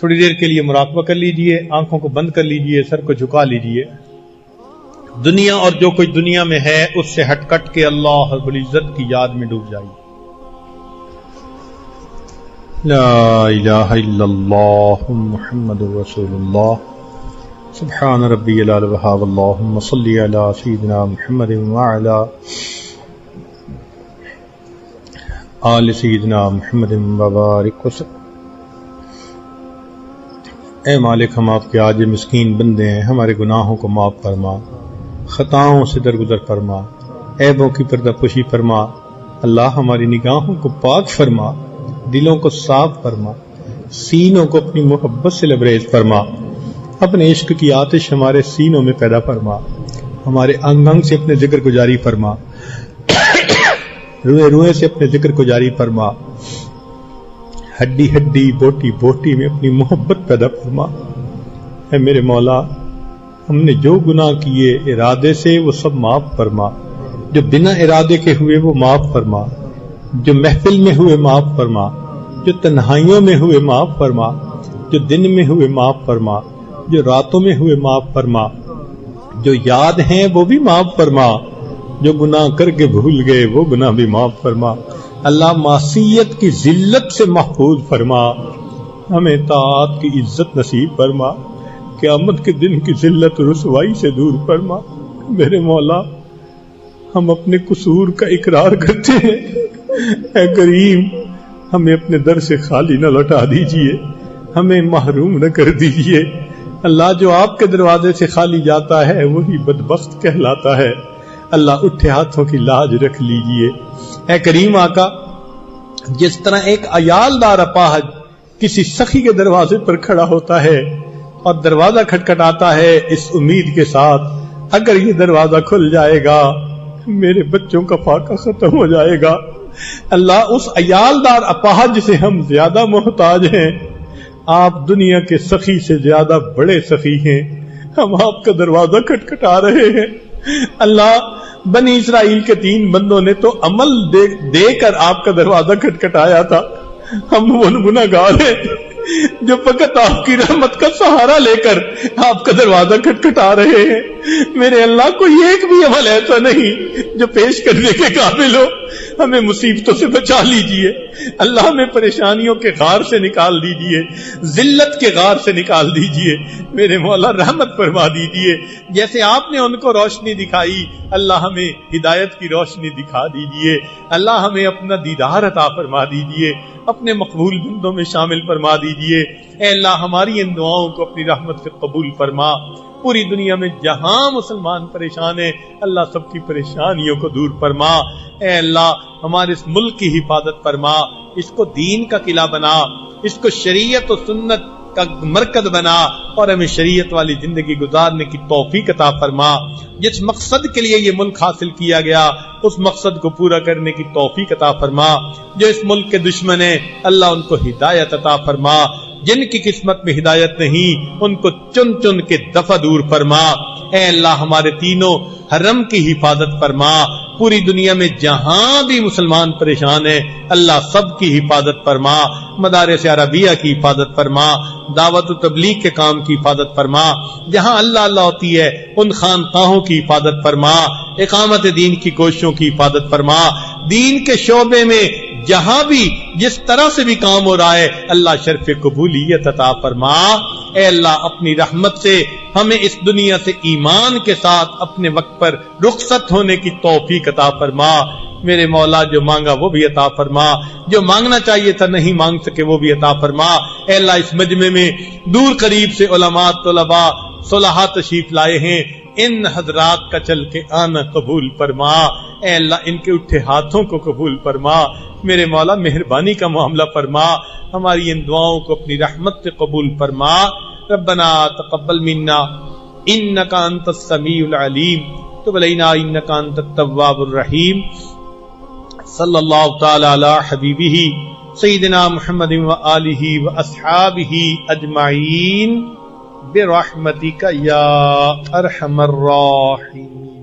تھوڑی دیر کے لیے مراقبہ کر لیجئے، آنکھوں کو بند کر لیجئے، سر کو جھکا لیجئے. دنیا اور جو کچھ دنیا میں ہے اس سے ہٹ کٹ کے اللہ رب العزت کی یاد میں ڈوب جائیے. لا الہ الا اللہ محمد رسول اللہ. سبحان ربی العلی الوہاب. اللہم صلی علی سیدنا محمد وعلی آل سیدنا محمد وبارک وسلم. اے مالک، ہم آپ کے عاجز مسکین بندے ہیں، ہمارے گناہوں کو معاف فرما، خطاؤں سے درگزر فرما، عیبوں کی پردہ پوشی فرما. اللہ ہماری نگاہوں کو پاک فرما، دلوں کو صاف فرما، سینوں کو اپنی محبت سے لبریز فرما. اپنے عشق کی آتش ہمارے سینوں میں پیدا فرما، ہمارے انگ انگ سے اپنے ذکر کو جاری فرما، روئے روئے سے اپنے ذکر کو جاری فرما، ہڈی ہڈی بوٹی بوٹی میں اپنی محبت پیدا فرما. اے میرے مولا، ہم نے جو گناہ کیے ارادے سے وہ سب معاف فرما، جو بنا ارادے کے ہوئے وہ معاف فرما، جو محفل میں ہوئے معاف فرما، جو تنہائیوں میں ہوئے معاف فرما، جو دن میں ہوئے معاف فرما، جو راتوں میں ہوئے معاف فرما، جو یاد ہیں وہ بھی معاف فرما، جو گناہ کر کے بھول گئے وہ گناہ بھی معاف فرما. اللہ معصیت کی ذلت سے محفوظ فرما، ہمیں طاعت کی عزت نصیب فرما، قیامت کے دن کی ذلت رسوائی سے دور فرما. میرے مولا، ہم اپنے قصور کا اقرار کرتے ہیں، اے کریم ہمیں اپنے در سے خالی نہ لوٹا دیجئے، ہمیں محروم نہ کر دیجئے. اللہ، جو آپ کے دروازے سے خالی جاتا ہے وہی بدبخت کہلاتا ہے. اللہ، اٹھے ہاتھوں کی لاج رکھ لیجئے. اے کریم آقا، جس طرح ایک عیالدار اپاہج کسی سخی کے دروازے پر کھڑا ہوتا ہے اور دروازہ کھٹکھٹاتا ہے اس امید کے ساتھ اگر یہ دروازہ کھل جائے گا میرے بچوں کا فاقہ ختم ہو جائے گا، اللہ اس عیالدار اپاہج سے ہم زیادہ محتاج ہیں. آپ دنیا کے سخی سے زیادہ بڑے سخی ہیں، ہم آپ کا دروازہ کھٹکھٹا رہے ہیں. اللہ، بنی اسرائیل کے 3 بندوں نے تو عمل دے کر آپ کا دروازہ کھٹکھٹایا تھا، ہم وہ گنہگار ہیں جو فقط آپ کی رحمت کا سہارا لے کر آپ کا دروازہ کھٹکھٹا رہے ہیں. میرے اللہ، کوئی ایک بھی عمل ایسا نہیں جو پیش کرنے کے قابل ہو. ہمیں مصیبتوں سے بچا لیجئے اللہ، ہمیں پریشانیوں کے غار سے نکال دیجئے، ذلت کے غار سے نکال دیجئے. میرے مولا، رحمت فرما دیجئے. جیسے آپ نے ان کو روشنی دکھائی، اللہ ہمیں ہدایت کی روشنی دکھا دیجئے. اللہ، ہمیں اپنا دیدار عطا فرما دیجئے، اپنے مقبول بندوں میں شامل فرما دیجئے. اے اللہ، ہماری ان دعاؤں کو اپنی رحمت سے قبول فرما. پوری دنیا میں جہاں مسلمان پریشان ہیں اللہ سب کی پریشانیوں کو دور فرما. اے اللہ، ہمارے اس ملک کی حفاظت فرما، اس کو دین کا قلعہ بنا، اس کو شریعت و سنت کا مرکز بنا اور ہمیں شریعت والی زندگی گزارنے کی توفیق عطا فرما. جس مقصد کے لیے یہ ملک حاصل کیا گیا اس مقصد کو پورا کرنے کی توفیق عطا فرما. جو اس ملک کے دشمن ہیں اللہ ان کو ہدایت عطا فرما، جن کی قسمت میں ہدایت نہیں ان کو چن چن کے دفع دور فرما. اے اللہ، ہمارے تینوں حرم کی حفاظت فرما. پوری دنیا میں جہاں بھی مسلمان پریشان ہیں اللہ سب کی حفاظت فرما. مدارس عربیہ کی حفاظت فرما، دعوت و تبلیغ کے کام کی حفاظت فرما. جہاں اللہ اللہ ہوتی ہے ان خانقاہوں کی حفاظت فرما، اقامت دین کی کوششوں کی حفاظت فرما. دین کے شعبے میں جہاں بھی جس طرح سے بھی کام ہو رہا ہے اللہ شرف قبولیت عطا فرما. اے اللہ، اپنی رحمت سے ہمیں اس دنیا سے ایمان کے ساتھ اپنے وقت پر رخصت ہونے کی توفیق عطا فرما. میرے مولا، جو مانگا وہ بھی عطا فرما، جو مانگنا چاہیے تھا نہیں مانگ سکے وہ بھی عطا فرما. اے اللہ، اس مجمع میں دور قریب سے علماء، طلباء، صلحاء تشریف لائے ہیں، ان حضرات کا چل کے آنا قبول فرما. اے اللہ، ان کے اٹھے ہاتھوں کو قبول فرما. میرے مولا، مہربانی کا معاملہ فرما، ہماری ان دعاؤں کو اپنی رحمت سے قبول فرما. ربنا تقبل منا انک انت السمیع العلیم تب علینا انک انت التواب الرحیم. صلی اللہ تعالی علی حبیبہ سیدنا محمد وآلہ واصحابہ اجمعین برحمتک یا ارحم الراحمین.